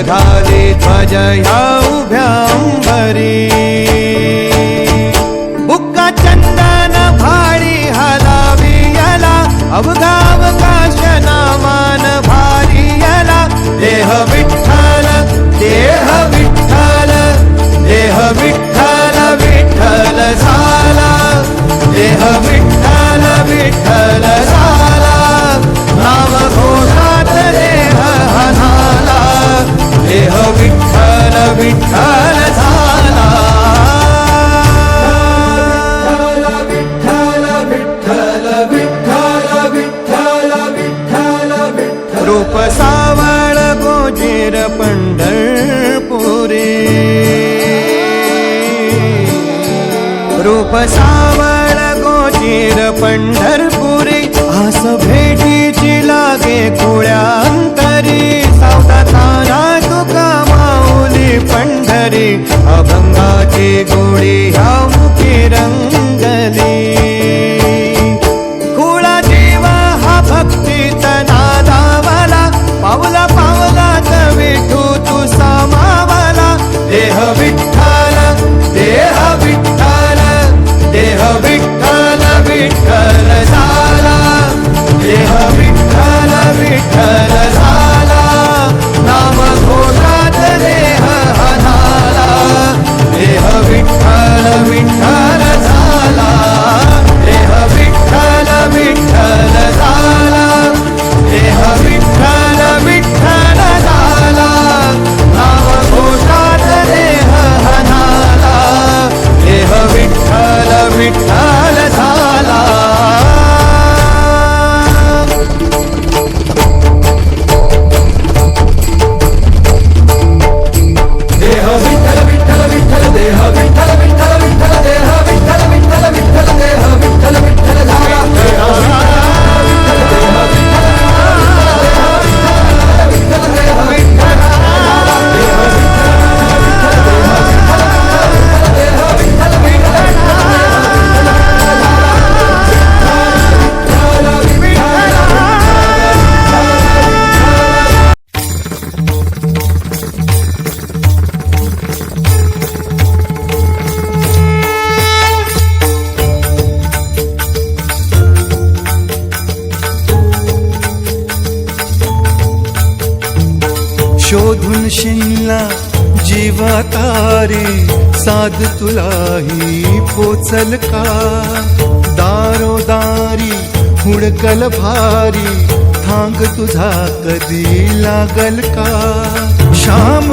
घाली ध्वज ह्या उभ्या अंबरी बुक्का चंदन भाळी हलावी याला अवघा अवकाश नामान भारी याला देह विठ्ठल देह विठ्ठल देह विठ्ठल विठ्ठल झाला देह विठ्ठल विठ्ठल झाला नाम घोषात देह हनाला देह विठ्ठल विठ्ठल झाला विठ्ठल विठ्ठल विठ्ठल विठ्ठल विठ्ठल विठ्ठल रूप सावळ गोजीर पंढरपुरी रूप सावळ गोजीर पंढरपुरी आस भेटीची लागे खुळ्या अंतरी सावता ताना तुका माऊली पंढरी अभंगाची गोडी ह्या मुखी रंगली खुळा जीव हा भक्तीत नादावला पावला पावलात विठू तू सामावला देह विठ्ठल देह विठ्ठल देह विठ्ठल विठ्ठल झाला देह विठ्ठल विठ्ठल झाला नाम घोषात देह हनाला देह विठ्ठल विठ्ठल झाला देह विठ्ठल विठ्ठल झाला देह विठ्ठल विठ्ठल झाला नाम घोषात देह हनाला देह विठ्ठल विठ्ठल झाला देह विठ्ठल विठ्ठल विठ्ठल देह विठ्ठल विठ्ठल विठ्ठल देह विठ्ठल विठ्ठल विठ्ठल देह विठ्ठल विठ्ठल झाला शोधून शिनला जीवा तारे साध तुलाही पोचल का दारोदारी हुडकल भारी थांग तुझा कधी लागल का श्याम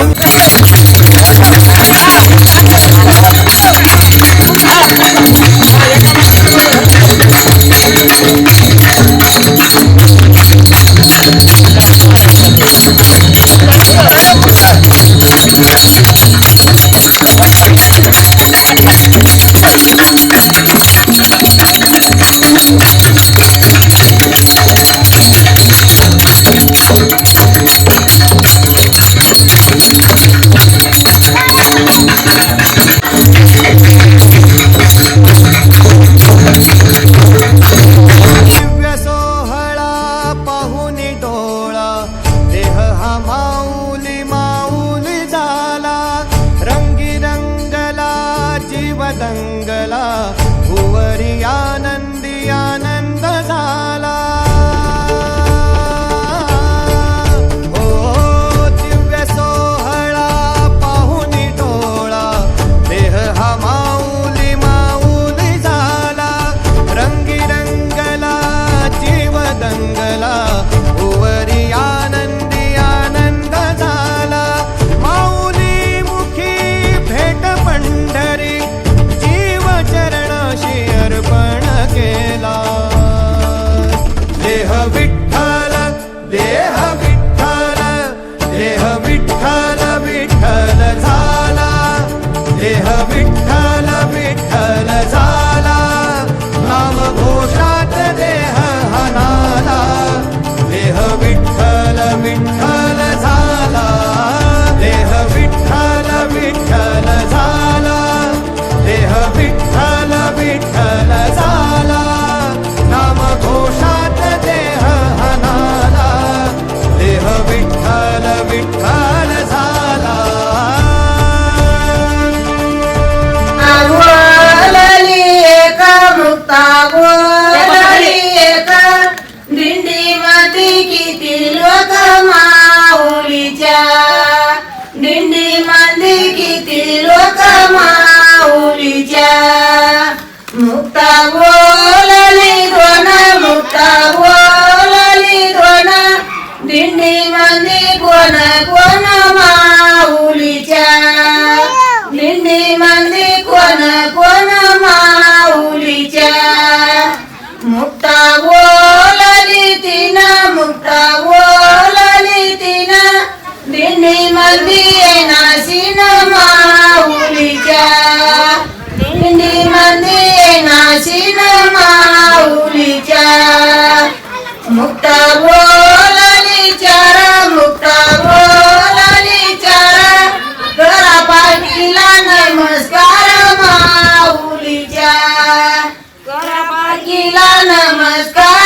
पालखीला नमस्कार